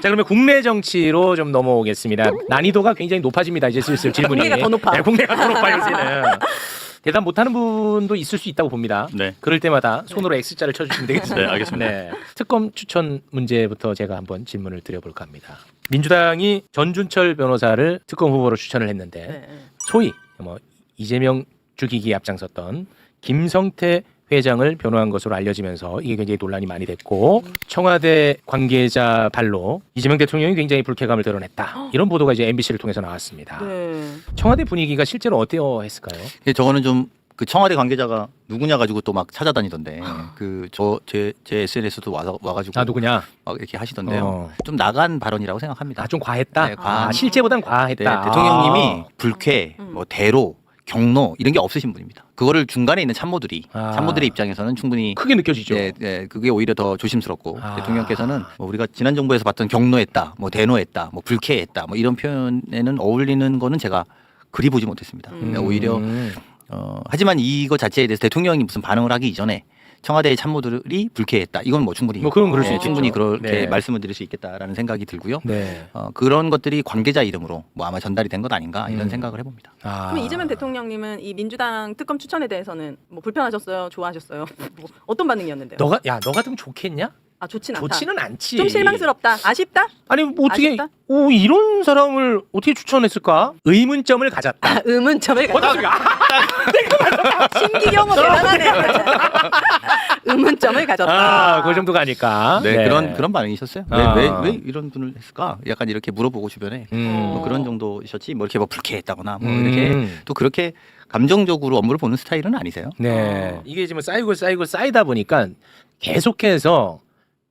그러면 국내 정치로 좀 넘어오겠습니다. 난이도가 굉장히 높아집니다. 이제 슬슬 질문이. 국내가 더 높아. 네, 국내가 더 높아요, 요새는. 대답 못하는 분도 있을 수 있다고 봅니다. 네. 그럴 때마다 손으로 X자를 쳐주시면 되겠습니다. 네, 알겠습니다. 네. 특검 추천 문제부터 제가 한번 질문을 드려볼까 합니다. 민주당이 전준철 변호사를 특검 후보로 추천을 했는데 네. 소위 뭐 이재명 죽이기에 앞장섰던 김성태 회장을 변호한 것으로 알려지면서 이게 굉장히 논란이 많이 됐고 청와대 관계자 발로 이재명 대통령이 굉장히 불쾌감을 드러냈다. 이런 보도가 이제 MBC를 통해서 나왔습니다. 네. 청와대 분위기가 실제로 어떠했을까요? 저거는 좀 그 청와대 관계자가 누구냐 가지고 또 막 찾아다니던데 그 제 SNS도 와가지고 아 누구냐? 막 이렇게 하시던데요. 좀 나간 발언이라고 생각합니다. 아 좀 과했다. 네, 과한. 실제보단 네, 과했다. 대통령님이 불쾌, 뭐 대로, 경로 이런 게 없으신 분입니다. 그거를 중간에 있는 참모들의 입장에서는 충분히 크게 느껴지죠. 네, 그게 오히려 더 조심스럽고 아. 대통령께서는 뭐 우리가 지난 정부에서 봤던 경로했다, 뭐 대노했다, 뭐 불쾌했다, 뭐 이런 표현에는 어울리는 거는 제가 그리 보지 못했습니다. 오히려 하지만 이거 자체에 대해서 대통령이 무슨 반응을 하기 이전에 청와대의 참모들이 불쾌했다. 이건 뭐 충분히 뭐 그건 그럴 수 있겠죠. 충분히 그렇게 네. 말씀을 드릴 수 있겠다라는 생각이 들고요. 네. 그런 것들이 관계자 이름으로 뭐 아마 전달이 된 것 아닌가 이런 생각을 해봅니다. 아. 그럼 이재명 대통령님은 이 민주당 특검 추천에 대해서는 뭐 불편하셨어요? 좋아하셨어요? 뭐 어떤 반응이었는데요? 너 같으면 좋겠냐? 아 좋진 않다. 좋지는 않지. 좀 실망스럽다. 아쉽다? 아니 뭐 어떻게 아쉽다? 이런 사람을 어떻게 추천했을까? 의문점을 가졌다. 아, 의문점을 가졌다. 어떻게? 신기경호 대단하네. 의문점을 가졌다. 그 정도가 아닐까? 네, 그런 반응이셨어요. 아. 왜 이런 분을 했을까? 약간 이렇게 물어보고 주변에 뭐 그런 정도셨지. 뭐 이렇게 뭐 불쾌했다거나 뭐 이렇게 또 그렇게 감정적으로 업무를 보는 스타일은 아니세요. 네. 이게 지금 쌓이고 쌓이다 보니까 계속해서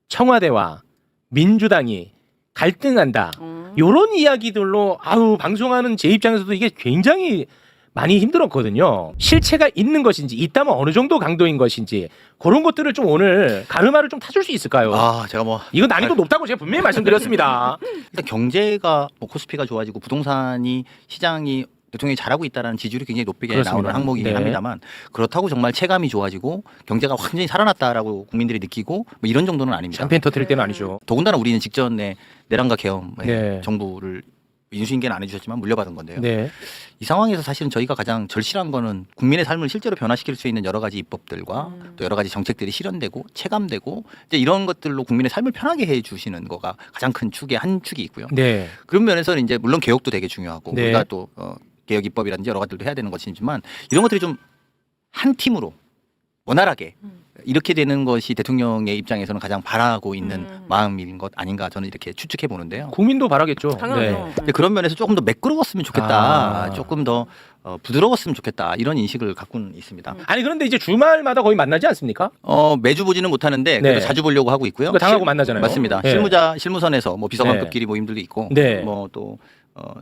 청와대와 민주당이 갈등한다. 요런 이야기들로 방송하는 제 입장에서도 이게 굉장히 많이 힘들었거든요. 실체가 있는 것인지 있다면 어느 정도 강도인 것인지 그런 것들을 좀 오늘 가르마를 좀 타줄 수 있을까요? 제가 뭐 이거 난이도 높다고 제가 분명히 말씀드렸습니다. 일단 경제가 뭐 코스피가 좋아지고 부동산이 시장이 대통령이 잘하고 있다는 지지율이 굉장히 높게 그렇습니다. 나오는 항목이긴 네. 합니다만 그렇다고 정말 체감이 좋아지고 경제가 완전히 살아났다라고 국민들이 느끼고 뭐 이런 정도는 아닙니다. 샴페인 터뜨릴 때는 아니죠. 더군다나 우리는 직전에 내란과 계엄 네. 정부를 인수인계는 안 해주셨지만 물려받은 건데요. 네. 이 상황에서 사실은 저희가 가장 절실한 거는 국민의 삶을 실제로 변화시킬 수 있는 여러 가지 입법들과 또 여러 가지 정책들이 실현되고 체감되고 이제 이런 것들로 국민의 삶을 편하게 해주시는 거가 가장 큰 축의 한 축이 있고요. 네. 그런 면에서는 이제 물론 개혁도 되게 중요하고 네. 우리가 또 개혁 입법이라든지 여러 가지들도 해야 되는 것이지만 이런 것들이 좀 한 팀으로 원활하게 이렇게 되는 것이 대통령의 입장에서는 가장 바라고 있는 마음인 것 아닌가 저는 이렇게 추측해 보는데요. 국민도 바라겠죠. 당연하죠. 근데 그런 면에서 조금 더 매끄러웠으면 좋겠다. 조금 더 부드러웠으면 좋겠다. 이런 인식을 갖고는 있습니다. 아니 그런데 이제 주말마다 거의 만나지 않습니까? 매주 보지는 못하는데 그래도 네. 자주 보려고 하고 있고요. 그러니까 당하고 만나잖아요. 맞습니다. 네. 실무선에서 뭐 비서관급끼리 모임들도 있고 네. 뭐 또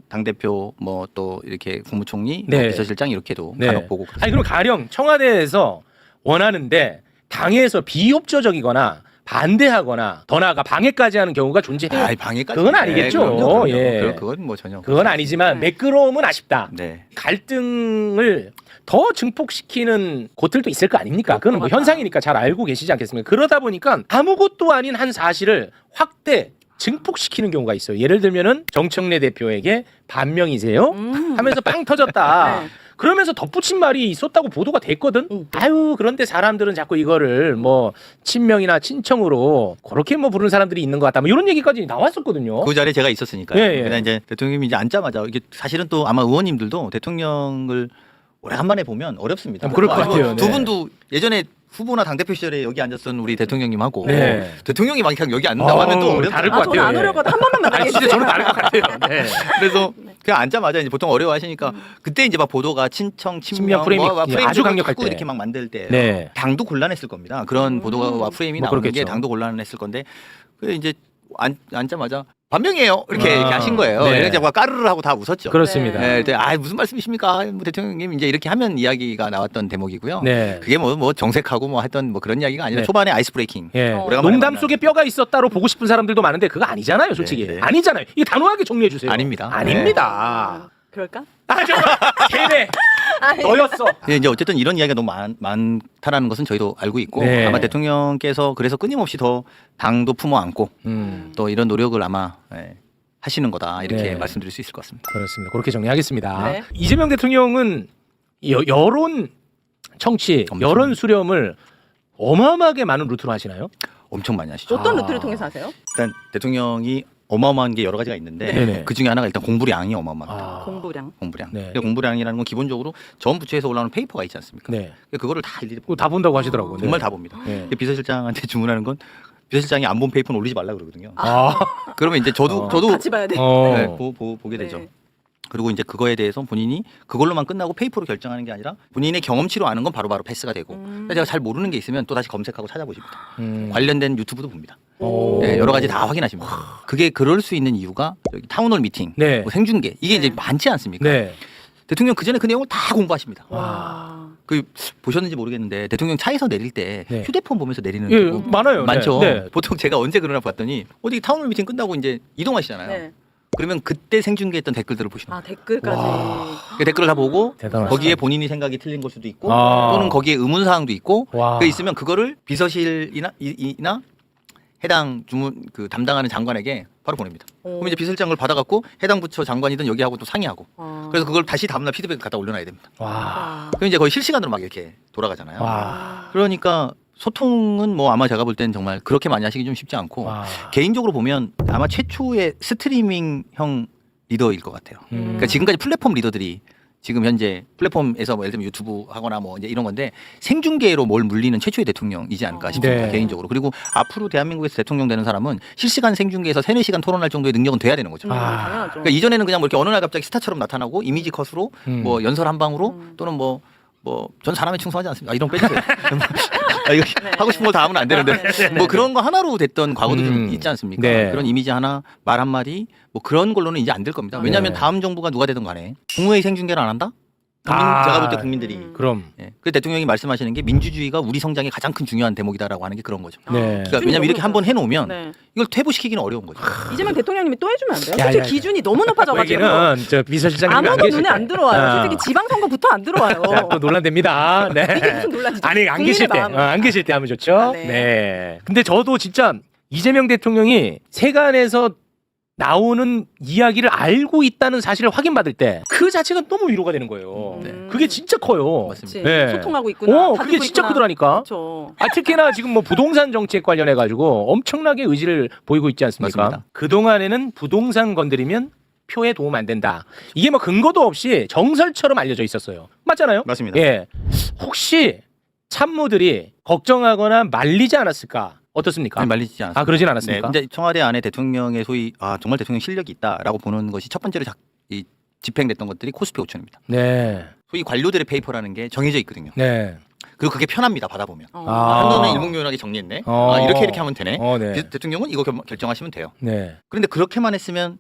당대표 뭐 또 이렇게 국무총리 네. 뭐 비서실장 이렇게도 간혹 보고 그렇습니다. 아니 그럼 가령 청와대에서 원하는데 당에서 비협조적이거나 반대하거나 더 나아가 방해까지 하는 경우가 존재해요. 방해까지. 그건 아니겠죠. 그럼요. 예. 그건 뭐 전혀. 그건 아니지만 매끄러움은 아쉽다. 네. 갈등을 더 증폭시키는 곳들도 있을 거 아닙니까? 그건 뭐 맞아. 현상이니까 잘 알고 계시지 않겠습니까? 그러다 보니까 아무것도 아닌 한 사실을 확대 증폭시키는 경우가 있어요. 예를 들면은 정청래 대표에게 반명이세요? 하면서 빵 터졌다. 네. 그러면서 덧붙인 말이 있었다고 보도가 됐거든. 그런데 사람들은 자꾸 이거를 뭐 친명이나 친청으로 그렇게 뭐 부르는 사람들이 있는 것 같다. 뭐 이런 얘기까지 나왔었거든요. 그 자리에 제가 있었으니까요. 예, 예. 그냥 이제 대통령이 이제 앉자마자 이게 사실은 또 아마 의원님들도 대통령을 오래간만에 보면 어렵습니다. 그럴 것 같아요. 두 네. 분도 예전에 후보나 당대표 시절에 여기 앉았던 우리 대통령님하고 네. 대통령이 막 그냥 여기 앉는다고 하면 또 어렵다. 다를 것 아, 저는 같아요. 안 예. 오려거든. 한 번만 만나게 아니, 진짜 저는 다를 것 같아요. 네. 그래서 그냥 앉자마자 이제 보통 어려워하시니까 그때 이제 막 보도가 친명 프레임이 아주 강력할 자꾸 때. 이렇게 막 만들 때 네. 당도 곤란했을 겁니다. 그런 보도와 프레임이 뭐 나오는 그렇겠죠. 게 당도 곤란했을 건데 그 이제 앉자마자 반명이에요 이렇게 하신 거예요. 네. 이제 막 까르르 하고 다 웃었죠. 그렇습니다. 네, 무슨 말씀이십니까, 뭐 대통령님 이제 이렇게 하면 이야기가 나왔던 대목이고요. 네. 그게 뭐 정색하고 뭐 했던 뭐 그런 이야기가 아니라 네. 초반에 아이스 브레이킹. 예. 오래간만에 농담 만나는. 속에 뼈가 있었다로 보고 싶은 사람들도 많은데 그거 아니잖아요, 솔직히. 네, 네. 아니잖아요. 이게 단호하게 정리해 주세요. 아닙니다. 아닙니다. 그럴까? 아 정말 걔네 너였어. 예, 이제 어쨌든 이런 이야기가 너무 많다라는 것은 저희도 알고 있고 네. 아마 대통령께서 그래서 끊임없이 더 당도 품어 안고 또 이런 노력을 아마 하시는 거다 이렇게 네. 말씀드릴 수 있을 것 같습니다. 그렇습니다. 그렇게 정리하겠습니다. 네. 이재명 대통령은 여론 청취, 엄청. 여론 수렴을 어마어마하게 많은 루트로 하시나요? 엄청 많이 하시죠. 어떤 아. 루트를 통해서 하세요? 일단 대통령이 어마어마한 게 여러 가지가 있는데 네네. 그 중에 하나가 일단 공부량이 어마어마합니다. 아. 공부량. 공부량. 네. 근데 공부량이라는 건 기본적으로 전 부처에서 올라오는 페이퍼가 있지 않습니까? 네. 그거를 다 일일이 그거 다 본다고 하시더라고요. 정말 네. 다 봅니다. 네. 비서실장한테 주문하는 건 비서실장이 안 본 페이퍼는 올리지 말라 그러거든요. 아. 그러면 이제 저도 같이 봐야 돼. 네, 어. 보게 되죠. 네. 그리고 이제 그거에 대해서 본인이 그걸로만 끝나고 페이퍼로 결정하는 게 아니라 본인의 경험치로 아는 건 바로바로 패스가 되고 그래서 제가 잘 모르는 게 있으면 또 다시 검색하고 찾아보십니다. 관련된 유튜브도 봅니다. 오. 네, 여러 가지 다 확인하십니다. 그게 그럴 수 있는 이유가 여기 타운홀 미팅, 네. 뭐 생중계 이게 이제 네. 많지 않습니까? 네. 대통령 그 전에 그 내용을 다 공부하십니다. 와. 그 보셨는지 모르겠는데 대통령 차에서 내릴 때 네. 휴대폰 보면서 내리는 예, 경우 많아요. 많죠. 네. 네. 보통 제가 언제 그러나 봤더니 어디 타운홀 미팅 끝나고 이제 이동하시잖아요. 네. 그러면 그때 생중계했던 댓글들을 보시는 아 댓글까지. 와. 그 댓글을 다 보고 대단하시다. 거기에 본인이 생각이 틀린 걸 수도 있고 아. 또는 거기에 의문 사항도 있고 와. 그 있으면 그거를 비서실이나 이나 해당 주문 그 담당하는 장관에게 바로 보냅니다. 그럼 이제 비서실장을 받아갖고 해당 부처 장관이든 여기하고 또 상의하고 그래서 그걸 다시 다음날 피드백을 갖다 올려놔야 됩니다. 와. 그럼 이제 거의 실시간으로 막 이렇게 돌아가잖아요. 와. 그러니까 소통은 뭐 아마 제가 볼 때는 정말 그렇게 많이 하시기 좀 쉽지 않고 와. 개인적으로 보면 아마 최초의 스트리밍형 리더일 것 같아요. 그러니까 지금까지 플랫폼 리더들이 지금 현재 플랫폼에서 뭐 예를 들면 유튜브 하거나 뭐 이제 이런 건데 생중계로 뭘 물리는 최초의 대통령이지 않을까 싶습니다. 네. 개인적으로. 그리고 앞으로 대한민국에서 대통령 되는 사람은 실시간 생중계에서 3, 4시간 토론할 정도의 능력은 돼야 되는 거죠. 아. 당연하죠. 그러니까 이전에는 그냥 뭐 이렇게 어느 날 갑자기 스타처럼 나타나고 이미지 컷으로 뭐 연설 한 방으로 또는 뭐 전 사람에 충성하지 않습니다. 이런 거 빼주세요. 이거 네. 하고 싶은 거 다 하면 안 되는데 네. 뭐 그런 거 하나로 됐던 과거도 좀 있지 않습니까? 네. 그런 이미지 하나 말 한마디 뭐 그런 걸로는 이제 안 될 겁니다. 왜냐하면 네. 다음 정부가 누가 되든 간에 국무회의 생중계를 안 한다? 제가 볼 때 국민들이 그럼. 예. 그 대통령이 말씀하시는 게 민주주의가 우리 성장의 가장 큰 중요한 대목이다라고 하는 게 그런 거죠. 네. 그러니까 왜냐하면 이렇게 한번 해놓으면 네. 이걸 퇴보시키기는 어려운 거죠. 이재명 대통령님이 또 해주면 안 돼요? 야, 솔직히 야, 야. 기준이 너무 높아져가지고 여기는 저 비서실장님 아무도 눈에 안 들어와요. 솔직히 지방선거부터 안 들어와요. 자, 또 논란됩니다. 네. 이게 무슨 논란이죠? 아니 안 국민의 계실 때, 마음을. 안 계실 때 하면 좋죠. 아, 네. 네. 근데 저도 진짜 이재명 대통령이 세간에서 나오는 이야기를 알고 있다는 사실을 확인받을 때 그 자체가 너무 위로가 되는 거예요. 네. 그게 진짜 커요. 맞습니다. 그치. 네. 소통하고 있구나. 다 그게 듣고 진짜 있구나. 크더라니까. 그렇죠. 아, 특히나 지금 뭐 부동산 정책 관련해 가지고 엄청나게 의지를 보이고 있지 않습니까? 맞습니다. 그 동안에는 부동산 건드리면 표에 도움 안 된다. 이게 뭐 근거도 없이 정설처럼 알려져 있었어요. 맞잖아요? 맞습니다. 예. 혹시 참모들이 걱정하거나 말리지 않았을까? 어떻습니까? 아니, 말리지 않습니다. 아, 그러진 네, 않았습니까? 근데 청와대 안에 대통령의 소위 정말 대통령 실력이 있다라고 보는 것이 첫 번째로 집행됐던 것들이 코스피 5천입니다. 네. 소위 관료들의 페이퍼라는 게 정해져 있거든요. 네. 그리고 그게 편합니다. 받아보면. 아. 한번은 일목요연하게 정리했네. 이렇게 하면 되네. 네. 대통령은 이거 결정하시면 돼요. 네. 그런데 그렇게만 했으면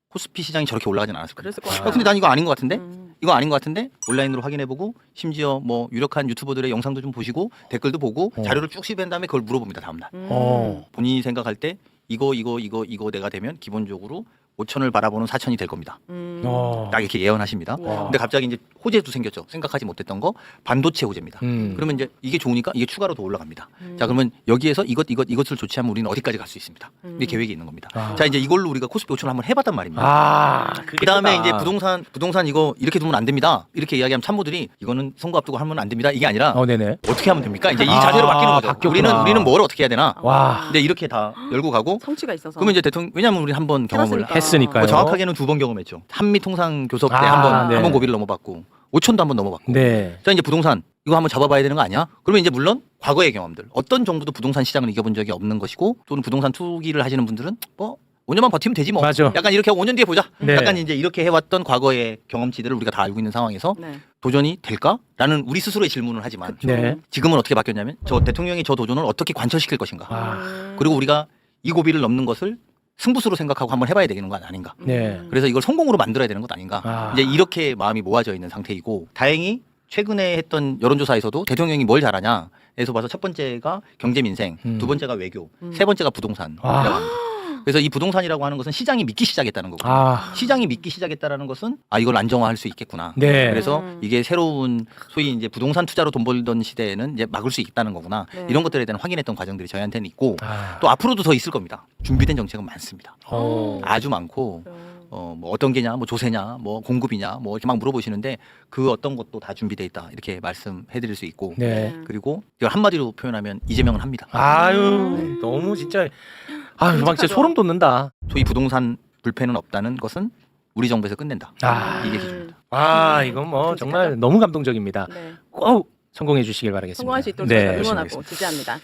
코스피 시장이 저렇게 올라가진 않았을 거예요. 그랬을 것 같아요. 근데 난 이거 아닌 것 같은데? 음. 이거 아닌 것 같은데? 온라인으로 확인해보고 심지어 뭐 유력한 유튜버들의 영상도 좀 보시고 댓글도 보고 자료를 쭉 수집한 다음에 그걸 물어봅니다. 다음날. 본인이 생각할 때 이거 내가 되면 기본적으로 5천을 바라보는 4천이 될 겁니다. 딱 이렇게 예언하십니다. 와. 근데 갑자기 이제 호재도 생겼죠. 생각하지 못했던 거 반도체 호재입니다. 그러면 이제 이게 좋으니까 이게 추가로 더 올라갑니다. 자 그러면 여기에서 이것을 조치하면 우리는 어디까지 갈 수 있습니다. 이게 계획이 있는 겁니다. 아. 자 이제 이걸로 우리가 코스피 5천을 한번 해봤단 말입니다. 아, 그 다음에 이제 부동산 이거 이렇게 두면 안 됩니다. 이렇게 이야기하면 참모들이 이거는 선거 앞두고 하면 안 됩니다. 이게 아니라 네네. 어떻게 하면 됩니까? 이제 이 자세로 바뀌는 거죠. 바뀌었구나. 우리는 뭘 어떻게 해야 되나? 와. 근데 이렇게 다 열고 가고 성취가 있어서. 그러면 이제 대통령 왜냐하면 우리 한번 경험을 해봤으니까. 했으니까요. 뭐 정확하게는 2번 경험했죠. 한미 통상 교섭 때 아, 네. 한번 고비를 넘어봤고 5천도 한번 넘어봤고. 네. 자 이제 부동산 이거 한번 잡아봐야 되는 거 아니야? 그러면 이제 물론 과거의 경험들 어떤 정부도 부동산 시장을 이겨본 적이 없는 것이고 또는 부동산 투기를 하시는 분들은 뭐 5년만 버티면 되지 뭐. 맞아. 약간 이렇게 하고 5년 뒤에 보자. 네. 약간 이제 이렇게 해왔던 과거의 경험치들을 우리가 다 알고 있는 상황에서 네. 도전이 될까?라는 우리 스스로의 질문을 하지만 네. 지금은 어떻게 바뀌었냐면 대통령이 저 도전을 어떻게 관철시킬 것인가. 아. 그리고 우리가 이 고비를 넘는 것을 승부수로 생각하고 한번 해봐야 되는 건 아닌가. 네. 그래서 이걸 성공으로 만들어야 되는 것 아닌가. 아. 이제 이렇게 마음이 모아져 있는 상태이고 다행히 최근에 했던 여론조사에서도 대통령이 뭘 잘하냐에서 봐서 첫 번째가 경제 민생, 두 번째가 외교, 세 번째가 부동산. 아. 그래서 이 부동산이라고 하는 것은 시장이 믿기 시작했다는 거거든요. 아, 시장이 믿기 시작했다는 것은 이걸 안정화할 수 있겠구나. 네. 그래서 이게 새로운 소위 이제 부동산 투자로 돈 벌던 시대에는 이제 막을 수 있다는 거구나. 네. 이런 것들에 대한 확인했던 과정들이 저희한테는 있고 아. 또 앞으로도 더 있을 겁니다. 준비된 정책은 많습니다. 어. 아주 많고 뭐 어떤 게냐, 뭐 조세냐, 뭐 공급이냐, 뭐 이렇게 막 물어보시는데 그 어떤 것도 다 준비돼 있다 이렇게 말씀해드릴 수 있고 네. 그리고 이걸 한마디로 표현하면 이재명은 합니다. 아유, 너무 진짜 아유, 막 진짜 소름 돋는다. 소위 부동산 불패는 없다는 것은 우리 정부에서 끝낸다. 아. 이게 기준입니다. 아, 이건 뭐 정말 너무 감동적입니다. 네. 꼭 성공해 주시길 바라겠습니다. 성공할 수 있도록 네, 저희가 열심히 응원하고 지지합니다.